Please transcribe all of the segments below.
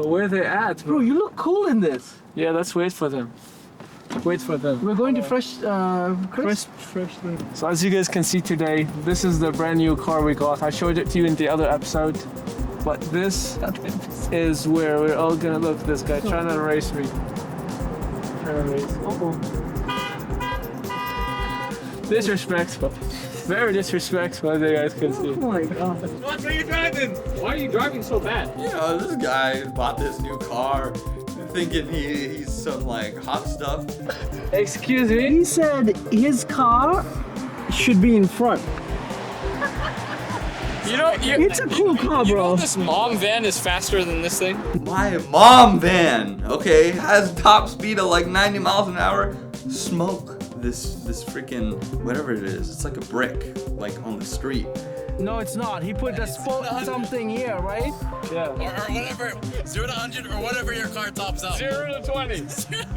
Where they at, Bro, you look cool in this. Yeah, let's wait for them. Wait for them. We're going to Chris. Fresh. So as you guys can see today, this is the brand new car we got. I showed it to you in the other episode. But this is where we're all gonna look. This guy trying to race me. Disrespectful. Very disrespectful, as you guys can see. Oh my god. What are you driving? Why are you driving so bad? You know, this guy bought this new car thinking he's some like hot stuff. Excuse me? He said his car should be in front. It's a cool car, You bro. know this mom van is faster than this thing? My mom van, okay, has top speed of like 90 miles an hour. Smoke this freaking whatever it is. It's like a brick, like on the street. No, it's not. He put the spoke something here, right? Yeah. Or whatever, 0 to 100 or whatever your car tops out. 0 to 20.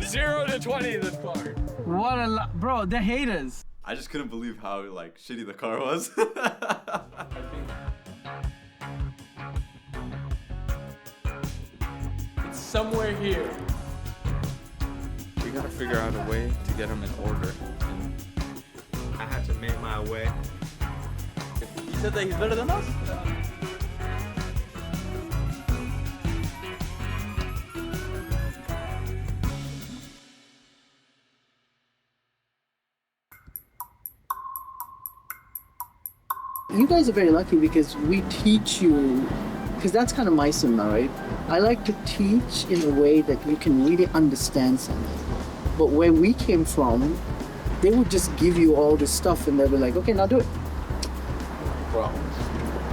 0 to 20 this car. What a bro, they're haters. I just couldn't believe how like shitty the car was. It's somewhere here. We gotta figure out a way to get them in order. And I had to make my way. He said that he's better than us? You guys are very lucky because we teach you, because that's kind of my sunnah, right? I like to teach in a way that you can really understand something. But where we came from, they would just give you all this stuff and they'll be like, okay, now do it. Bro,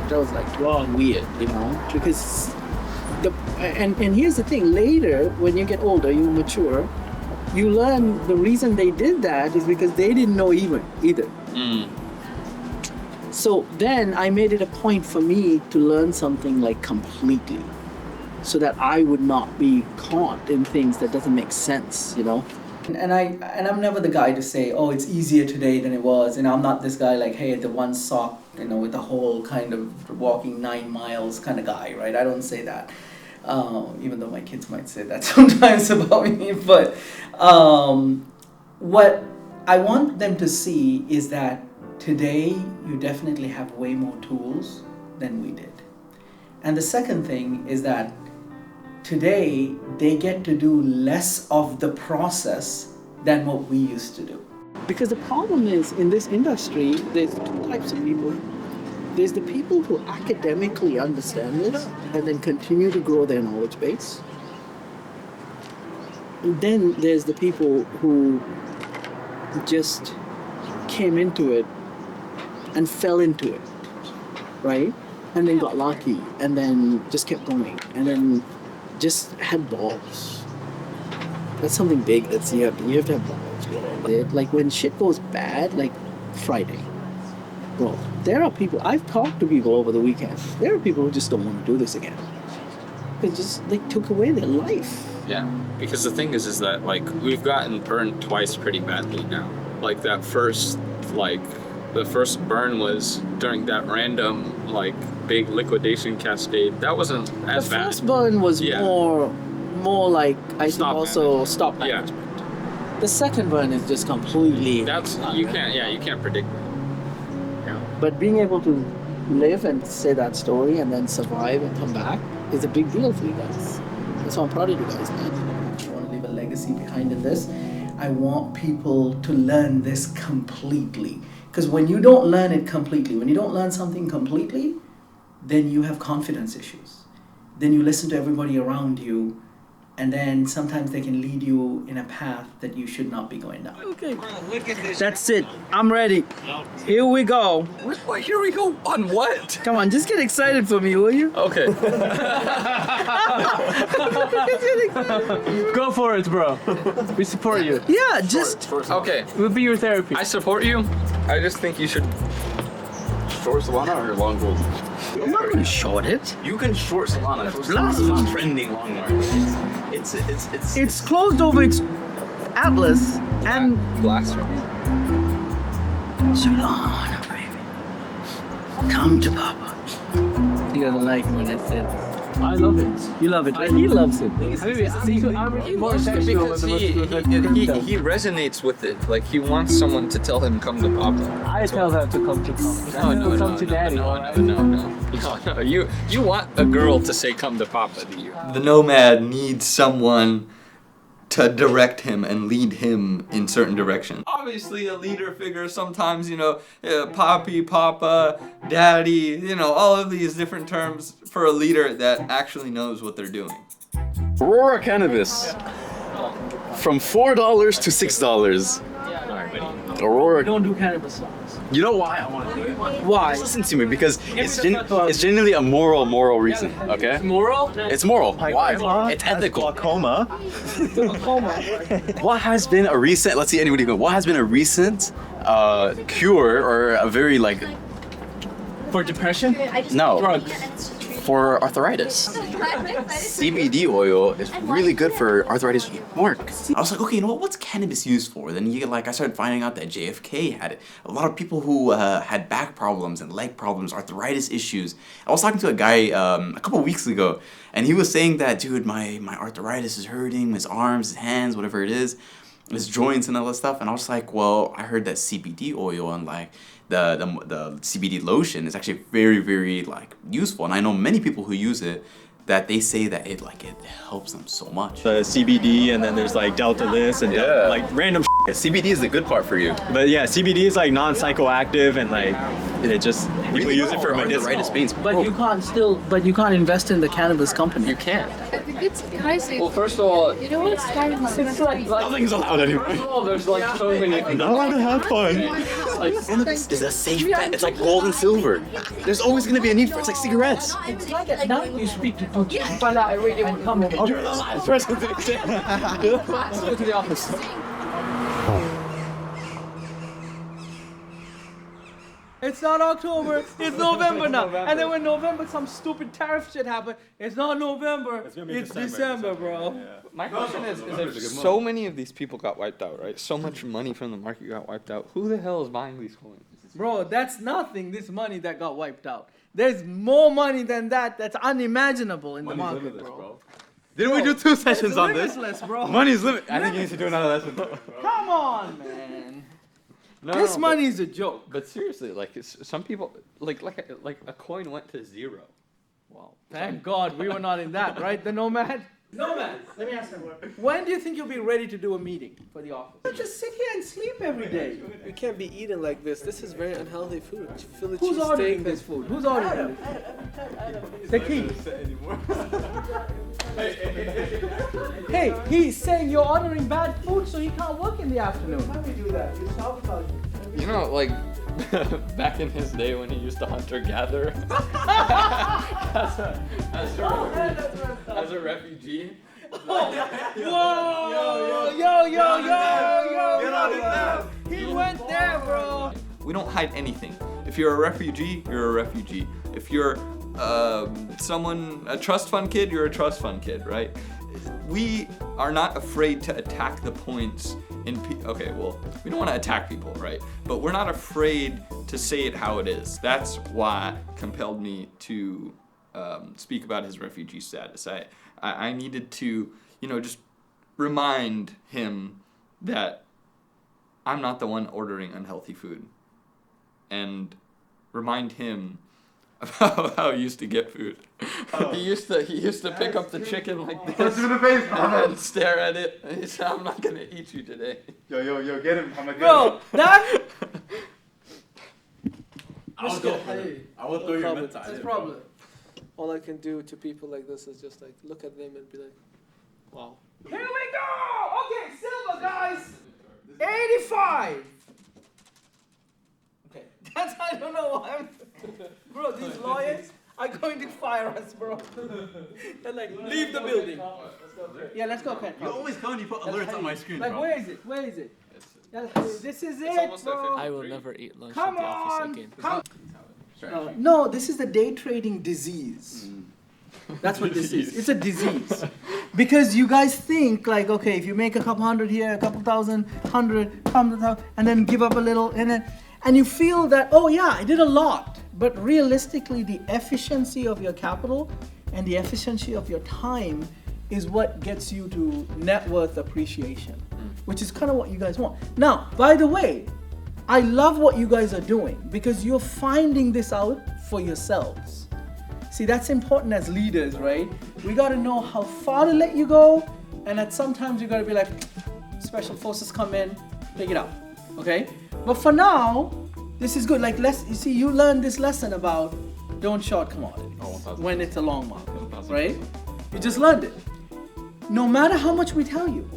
that was like, wow, weird, you know? Because, and here's the thing, later, when you get older, you mature, you learn the reason they did that is because they didn't know either. So then I made it a point for me to learn something like completely so that I would not be caught in things that doesn't make sense, you know? And I'm never the guy to say, oh, it's easier today than it was. And I'm not this guy like, hey, the one sock, you know, with the whole kind of walking 9 miles kind of guy, right? I don't say that. Even though my kids might say that sometimes about me. But what I want them to see is that today, you definitely have way more tools than we did. And the second thing is that today, they get to do less of the process than what we used to do. Because the problem is, in this industry, there's 2 types of people. There's the people who academically understand this and then continue to grow their knowledge base. And then there's the people who just came into it and fell into it, right? And then got lucky, and then just kept going, and then just had balls. That's something big that you have to have balls. Like when shit goes bad, like Friday, bro, there are people, I've talked to people over the weekend, there are people who just don't want to do this again. It just, they took away their life. Yeah, because the thing is that like we've gotten burned twice pretty badly now. Like that first, the first burn was during that random, like, big liquidation cascade. That wasn't as bad. The first burn was more like, I think also stop Yeah. management. The second burn is just completely... That's, you can't predict that. Yeah. But being able to live and say that story and then survive and come back is a big deal for you guys. That's why I'm proud of you guys, man. I want to leave a legacy behind in this. I want people to learn this completely. Because when you don't learn it completely, when you don't learn something completely, then you have confidence issues. Then you listen to everybody around you, and then sometimes they can lead you in a path that you should not be going down. Okay. Look at this. That's it. I'm ready. Here we go. Wait, here we go. On what? Come on, just get excited for me, will you? Okay. Go for it, bro. We support you. Yeah, just... Okay. We'll be your therapy. I support you. I just think you should short Solana or long gold. I'm not gonna short it. You can short Solana. Solana is trending long run. It's closed over its Atlas and glass. Solana, baby. Come to Papa. You're gonna like when I said I love it. You love it, right? He loves it. I'm more sexual Because than he resonates with it. Like he wants someone to tell him come to Papa. I tell them to come to Papa. No, come to Daddy. No. You want a girl to say come to Papa to you. The nomad needs someone to direct him and lead him in certain directions. Obviously, a leader figure, sometimes, Poppy, Papa, Daddy, all of these different terms for a leader that actually knows what they're doing. Aurora Cannabis. From $4 to $6. Aurora. Don't do cannabis songs. You know why I want to do it? Why? Just listen to me, because it's genuinely a moral reason, okay? Moral? It's moral. Why? It's ethical. Glaucoma. What has been a recent, let's see anybody go, what has been a recent cure or a very For depression? no, Drugs. for arthritis? CBD oil is really good for arthritis work. I was like, okay, what's cannabis used for? Then I started finding out that JFK had it. A lot of people who had back problems and leg problems, arthritis issues. I was talking to a guy a couple weeks ago, and he was saying that, dude, my arthritis is hurting, his arms, his hands, whatever it is, his joints and all that stuff. And I was like, well, I heard that CBD oil and the CBD lotion is actually very, very useful, and I know many people who use it that they say that it helps them so much. The CBD, and then there's Delta this and random. CBD is the good part for you. But yeah, CBD is non-psychoactive and it just people use it for arthritis pains. But you can't invest in the cannabis company. You can't. I think it's surprising. Well, first of all, You know what's starting to it's like Nothing's allowed anymore. oh, there's so many things. not allowed to have fun. Cannabis is a safe bet. It's like gold and silver. There's always going to be a need for it. It's like cigarettes. Now you speak to people, you find out I really would come over. Let's go to the office. It's not October, it's November now. And then when November, some stupid tariff shit happened, it's not November, it's December, bro. My question is if so many of these people got wiped out, right? So much money from the market got wiped out. Who the hell is buying these coins? Bro, that's nothing, this money that got wiped out. There's more money than that that's unimaginable in the market, bro. Didn't we do 2 sessions on this? Limitless, bro. Money's limit. I think you need to do another lesson. Come on, man. No, This money is a joke. But seriously, some people like a coin went to 0. Wow. Thank God we were not in that, right? The nomad? Nomad, let me ask you one. When do you think you'll be ready to do a meeting for the office? Just sit here and sleep every day. You can't be eating like this. This is very unhealthy food. Philly Who's ordering cheesesteak. this food? Who's ordering it? The key. Hey, he's saying you're ordering bad food so he can't work in the afternoon. How do we do that? You sabotage. You know, back in his day when he used to hunter-gatherer as a refugee. Whoa! Yo! He went there, bro. We don't hide anything. If you're a refugee, you're a refugee. If you're a trust fund kid, you're a trust fund kid, right? We are not afraid to attack the points in okay, well, we don't want to attack people, right? But we're not afraid to say it how it is. That's why compelled me to speak about his refugee status. I needed to, just remind him that I'm not the one ordering unhealthy food, and remind him about how he used to get food. He used to pick up the chicken like this and then stare at it and he said, I'm not gonna eat you today. Yo, get him. I'm gonna get Bro, that. I will throw your mints at That's it, problem. All I can do to people like this is just look at them and be like, wow. Here we go! Okay, silver, guys! 85! Okay, that's, I don't know why I'm... Bro, these lawyers are going to fire us, bro. They're leave the building. Yeah, let's go, Ken. You always come and you put alerts on my screen, bro. Where is it? Yeah, this is it, almost bro. I will never eat lunch Come at the office on! again. No, this is the day trading disease. That's what this is. It's a disease. Because you guys think okay, if you make a couple hundred here, a couple thousand, 100,000, and then give up a little, and you feel that, oh yeah, I did a lot. But realistically, the efficiency of your capital and the efficiency of your time is what gets you to net worth appreciation, which is kind of what you guys want. Now, by the way, I love what you guys are doing because you're finding this out for yourselves. See, that's important as leaders, right? We got to know how far to let you go, and at sometimes you got to be like, special forces come in, take it out, okay? But for now, this is good. Like, you learned this lesson about don't short commodities when it's a long market, right? You just learned it. No matter how much we tell you,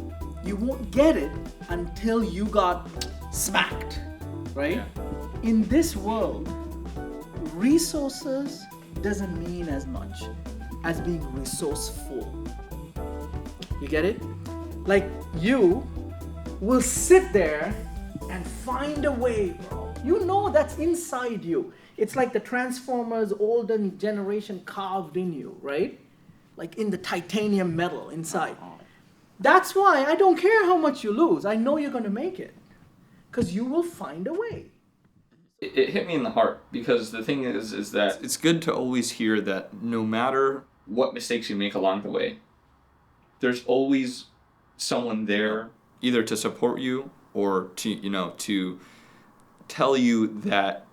you won't get it until you got smacked, right? Yeah. In this world, resources doesn't mean as much as being resourceful. You get it? Like, you will sit there and find a way, bro. You know that's inside you. It's like the Transformers older generation carved in you, right? Like in the titanium metal inside. That's why I don't care how much you lose. I know you're going to make it. Because you will find a way. It hit me in the heart because the thing is that It's good to always hear that no matter what mistakes you make along the way, there's always someone there either to support you or to tell you that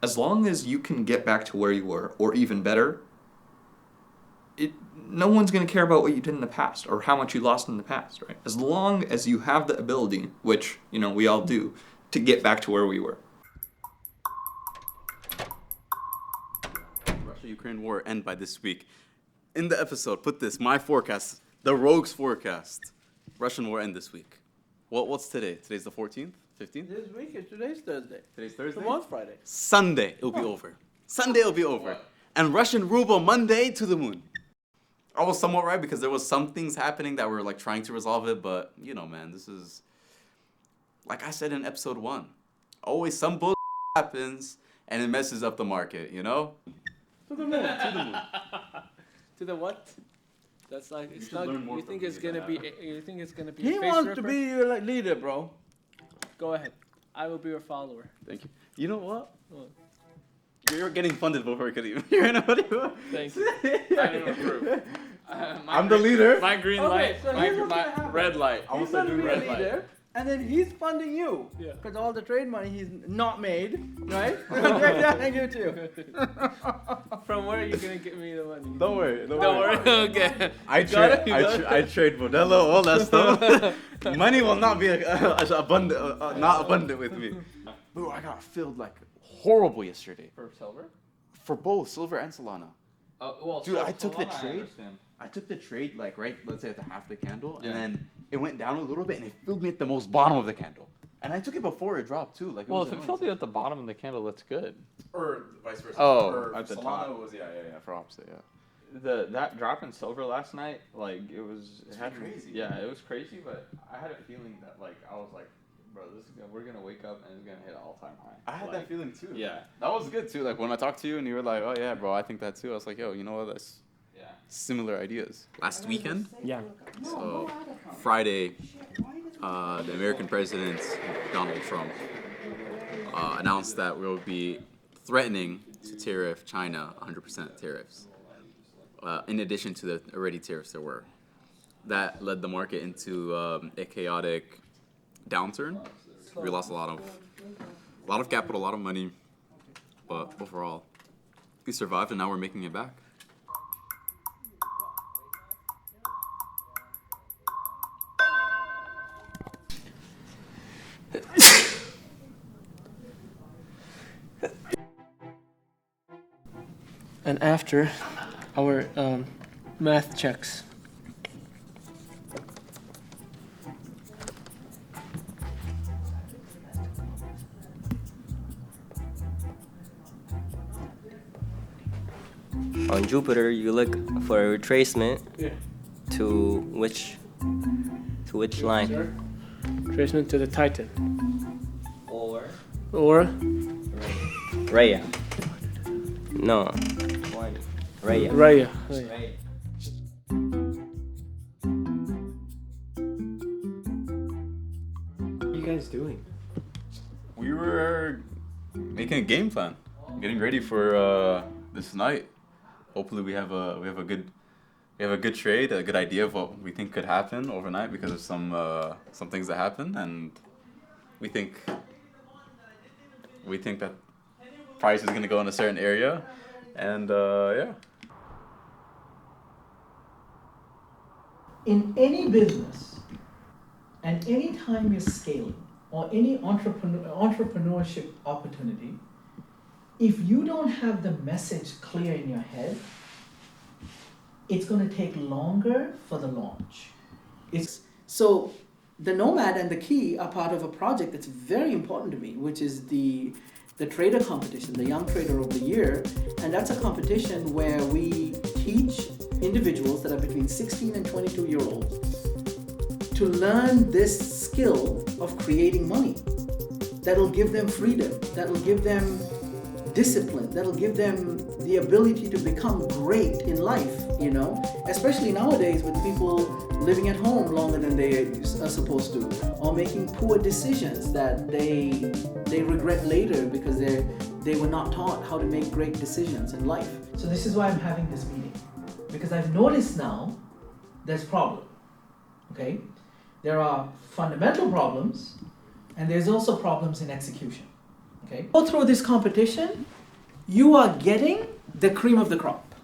as long as you can get back to where you were or even better, no one's going to care about what you did in the past or how much you lost in the past, right? As long as you have the ability, which, we all do, to get back to where we were. Russia-Ukraine war end by this week. In the episode, put this, my forecast, the Rogues forecast. Russian war end this week. What's today? Today's the 14th? 15th? This week is today's Thursday. Today's Thursday? Tomorrow's Friday. Sunday, it'll be over. Sunday, it'll be over. And Russian ruble Monday to the moon. I was somewhat right because there was some things happening that were like trying to resolve it, but man, this is, like I said in episode 1, always some bull happens and it messes up the market, To the moon. To the moon. To the what? That's like it's should not. learn more You from think me it's gonna than be? that. You think it's gonna be? He a face wants ripper? to be your leader, bro. Go ahead. I will be your follower. Thank you. You know what? What? You're getting funded before we could even. You know what you want? Thank you. I don't approve. I'm the leader. My green Okay, light, so here's what's gonna happen. red light. He's going to be red a light. leader, and then he's funding you. Yeah. Because all the trade money he's not made, right? I give it to you. From where are you gonna get me the money? Don't worry. Don't worry. Okay. I got it? I trade Modelo, all that stuff. Money will not be abundant, not abundant with me. Bro, I got filled like horrible yesterday. For silver? For both silver and Solana. Well, Dude, I took the Solana, trade. understand. I took the trade like right, let's say at the half the candle, Yeah. and then it went down a little bit, and it filled me at the most bottom of the candle. And I took it before it dropped too. Like, Well, was if it annoying. filled you at the bottom of the candle, that's good. Or vice versa. Oh, or at the Solana top. was for opposite, yeah. That drop in silver last night, like it was crazy. Yeah, it was crazy, but I had a feeling that like I was like, bro, we're gonna wake up and it's gonna hit all time high. I had that feeling too. Yeah. That was good too. Like when I talked to you and you were like, "Oh yeah, bro, I think that too." I was like, "Yo, you know what? That's Yeah. similar ideas." Last weekend, Yeah. so Friday, the American president Donald Trump announced that we will be threatening to tariff China 100% tariffs, in addition to the already tariffs there were. That led the market into a chaotic downturn. We lost a lot of capital, a lot of money, but overall, we survived, and now we're making it back. And after our math checks. On Jupiter, you look for a retracement Yeah. to which line? Tracement to the Titan. Or Or Raya. No. Raya. Raya. Raya. What are you guys doing? We were making a game plan, getting ready for this night. hopefully we have a good trade, a good idea of what we think could happen overnight because of some things that happen, and we think that price is gonna go in a certain area, and yeah. In any business, and any time you're scaling, or any entrepreneurship opportunity, if you don't have the message clear in your head, it's going to take longer for the launch. So the Nomad and the Key are part of a project that's very important to me, which is the trader competition, the Young Trader of the Year. And that's a competition where we teach individuals that are between 16 and 22 year olds to learn this skill of creating money. That'll give them freedom, that'll give them discipline, that'll give them the ability to become great in life, you know, especially nowadays with people living at home longer than they are supposed to, or making poor decisions that they regret later because they were not taught how to make great decisions in life. So this is why I'm having this meeting, because I've noticed now there's problem, okay? There are fundamental problems, and there's also problems in execution. Okay. Go through this competition, you are getting the cream of the crop.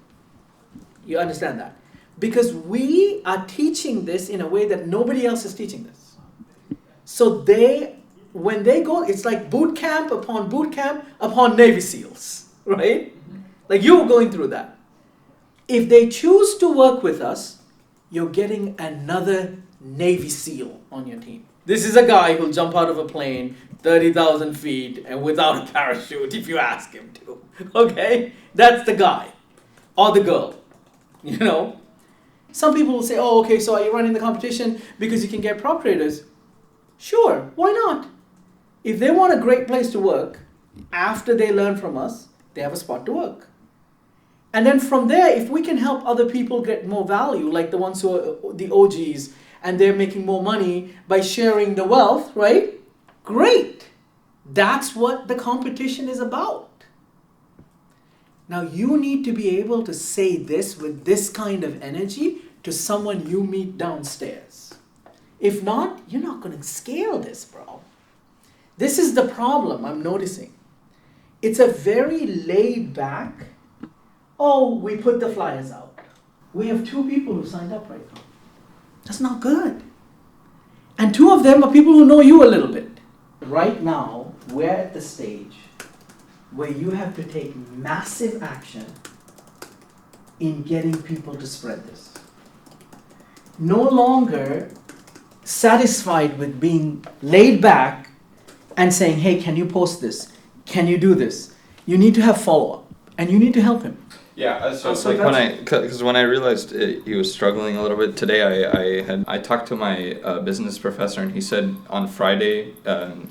You understand that? Because we are teaching this in a way that nobody else is teaching this. So when they go, it's like boot camp upon Navy SEALs, right? Like you were going through that. If they choose to work with us, you're getting another Navy SEAL on your team. This is a guy who'll jump out of a plane 30,000 feet and without a parachute if you ask him to. Okay? That's the guy. Or the girl. You know? Some people will say, oh, okay, so are you running the competition because you can get prop traders? Sure, why not? If they want a great place to work, after they learn from us, they have a spot to work. And then from there, if we can help other people get more value, like the ones who are the OGs, and they're making more money by sharing the wealth, right? Great. That's what the competition is about. Now you need to be able to say this with this kind of energy to someone you meet downstairs. If not, you're not going to scale this, bro. This is the problem I'm noticing. It's a very laid back, oh, we put the flyers out. We have 2 people who signed up right now. That's not good. And 2 of them are people who know you a little bit. Right now, we're at the stage where you have to take massive action in getting people to spread this. No longer satisfied with being laid back and saying, hey, can you post this? Can you do this? You need to have follow-up, and you need to help him. Yeah, so when I realized he was struggling a little bit today, I talked to my business professor, and he said on Friday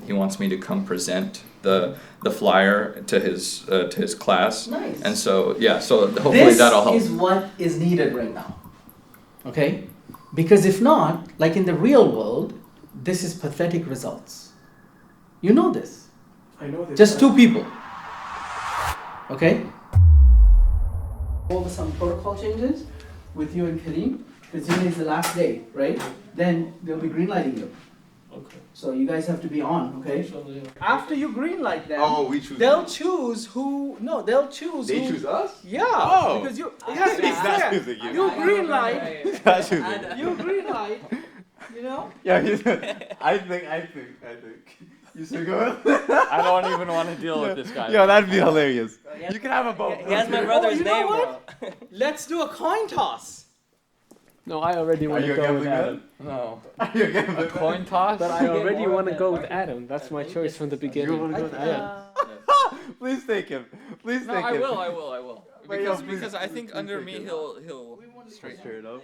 he wants me to come present the flyer to his class. Nice. And so so hopefully that'll help. This is what is needed right now. Okay? Because if not, like in the real world, this is pathetic results. You know this. I know this. Just 2 people. Okay? Over some protocol changes with you and Kareem, because today is the last day, right? Then they'll be greenlighting you. Okay. So you guys have to be on, okay? After you greenlight them, we choose. they'll choose who. No, they'll choose. They who, choose us. Yeah. Oh. Because you. It has to be He's not fair. choosing you. You greenlight. That's who's it. You greenlight. You know. Yeah, I think. You should go. I don't even want to deal with this guy. Yo, that'd be hilarious. You can have a vote. He has my brother's you know name, what? bro. Let's do a coin toss. No, I already want you to a go with gambling Adam. No. You're a gambling man. Coin toss? But I already want to go with Adam. That's my choice from the beginning. You want to go with Adam? Please take him. Please No, take I him. will. Wait, yo, Because I think please under take me him. he'll Straight it up.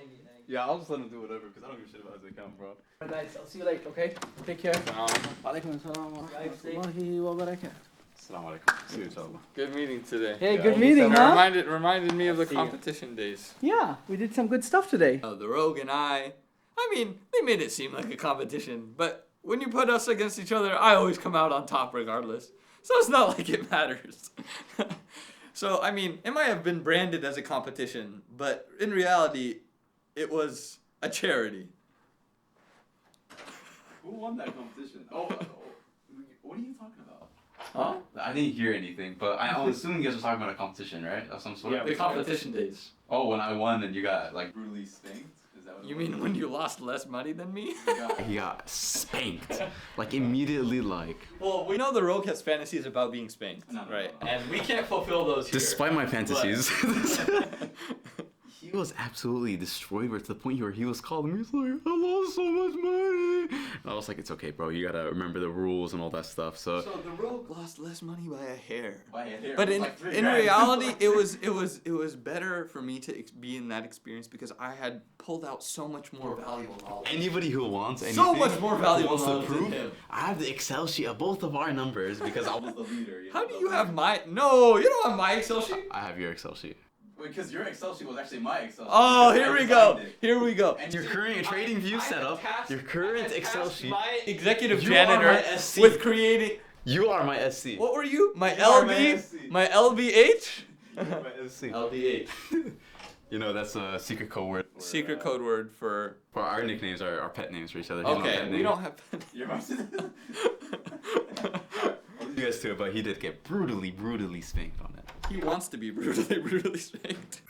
Yeah, I'll just let him do whatever because I don't give a shit about his account, bro. Nice. I'll see you later. Okay. Take care. Alaikum assalam wa rahmatullahi wa barakatuh. Assalamu alaikum. See you, inshallah. Good meeting today. Hey, Yeah, good we'll meeting, It huh? reminded me of the See you. competition days. Yeah, we did some good stuff today. The Rogue and I mean, they made it seem like a competition, but when you put us against each other, I always come out on top regardless. So it's not like it matters. So, I mean, it might have been branded as a competition, but in reality, it was a charity. Who won that competition? What are you talking about? Huh? I didn't hear anything, but I'm assuming you guys were talking about a competition, right? Of some sort. Yeah, The competition days. Oh, when I won and you got like brutally spanked? Is that what it You was? mean when you lost less money than me? He got spanked. Like immediately, like. Well, we know the rogue has fantasies about being spanked, right? And we can't fulfill those here. Despite my fantasies, he was absolutely destroyed to the point where he was calling me. He's like, I lost so much money. And I was like, it's okay, bro. You gotta remember the rules and all that stuff. So the rogue lost less money by a hair. by a hair. But in Like 3 in grand. reality, it was better for me to be in that experience because I had pulled out so much more valuable knowledge. Anybody who wants anything, So much more valuable wants to knowledge than prove. him. I have the Excel sheet of both of our numbers because I was the leader. You know? How do you have my? No, you don't have my Excel sheet. I have your Excel sheet. Because your Excel sheet was actually my Excel sheet. Oh, because here I we go. designed it. Here we go. And your current trading view setup, your current Excel sheet. My executive You are janitor my SC. with creating. You are my SC. What were you? My You are my LB? SC. My LBH? You are my SC. LBH. You know, that's a secret code word. Secret code word for. For our nicknames, our pet names for each other. He has no Okay, pet we name. don't have. You're my I'll leave you guys to it, but he did get brutally spanked on it. He wants to be brutally spanked.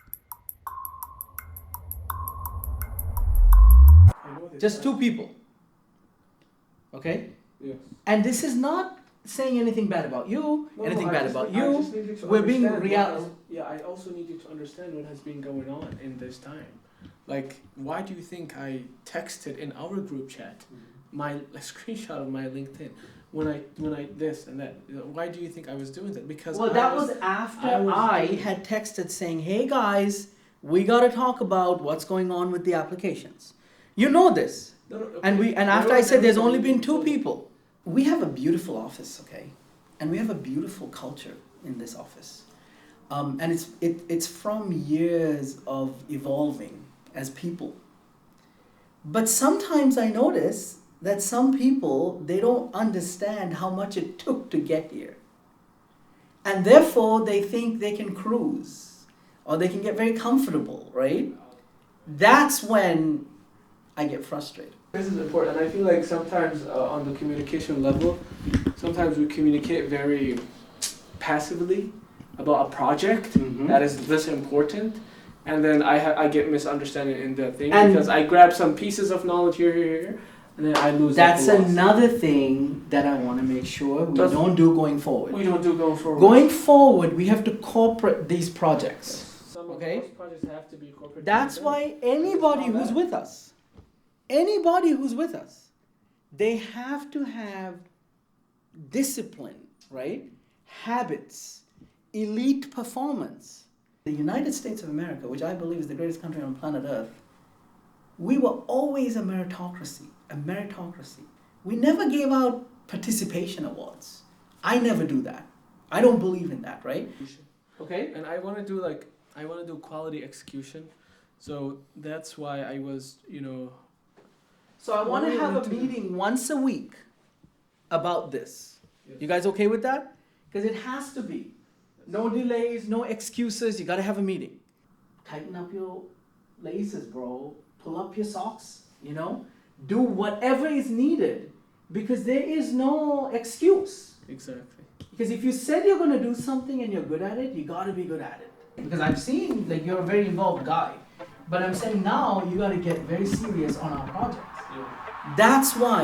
Just 2 people. Okay? Yes. And this is not saying anything bad about you, No, anything I bad just- about I you. just need you to We're being understand real. what- Yeah, I also need you to understand what has been going on in this time. Like, why do you think I texted in our group chat my a screenshot of my LinkedIn when I this and that? Why do you think I was doing that? Because Well, I that was after I had texted saying, "Hey guys, we gotta talk about what's going on with the applications." You know this. No, no, And okay. after There I was said there's never only been 2 so- people. We have a beautiful office, okay? And we have a beautiful culture in this office. And it's from years of evolving as people. But sometimes I notice that some people, they don't understand how much it took to get here. And therefore they think they can cruise or they can get very comfortable, right? That's when I get frustrated. This is important, and I feel like sometimes on the communication level, sometimes we communicate very passively about a project that is this important, and then I get misunderstanding in that thing And- because I grab some pieces of knowledge here, and then I lose. That's the velocity. another thing that I want to make sure we That's- don't do going forward. We don't do going forward. Going forward, we have to corporate these projects. Some of Okay. those projects have to be corporate. That's why anybody who's with us, they have to have discipline, right? Habits, elite performance. The United States of America, which I believe is the greatest country on planet Earth, we were always a meritocracy. We never gave out participation awards. I never do that. I don't believe in that, right? Okay, and I want to do quality execution, so that's why I was, So I want to have a meeting once a week about this. You guys okay with that? Because it has to be. No delays, no excuses. You got to have a meeting. Tighten up your laces, bro. Pull up your socks, Do whatever is needed because there is no excuse. exactly. Because if you said you're going to do something and you're good at it, you got to be good at it. Because I've seen you're a very involved guy. But I'm saying now you got to get very serious on our projects. That's why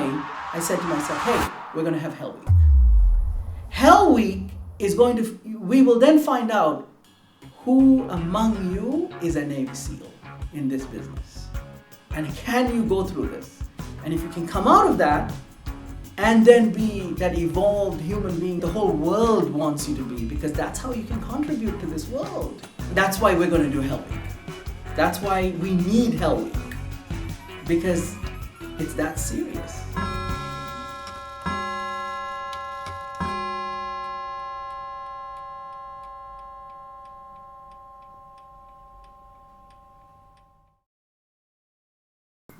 I said to myself, hey, we're going to have Hell Week. Hell Week is we will then find out who among you is a Navy SEAL in this business. And can you go through this? And if you can come out of that and then be that evolved human being the whole world wants you to be, because that's how you can contribute to this world. That's why we're going to do Hell Week. That's why we need Hell Week. Because it's that serious.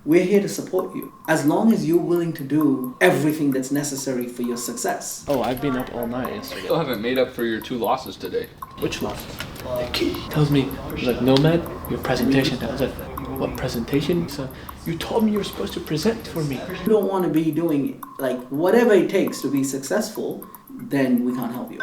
We're here to support you. As long as you're willing to do everything that's necessary for your success. Oh, I've been up all night yesterday. Still haven't made up for your 2 losses today. Which losses? The kid tells me, he's like, Nomad, your presentation. I was like, what presentation? So you told me you were supposed to present for me. If you don't want to be doing like whatever it takes to be successful, then we can't help you.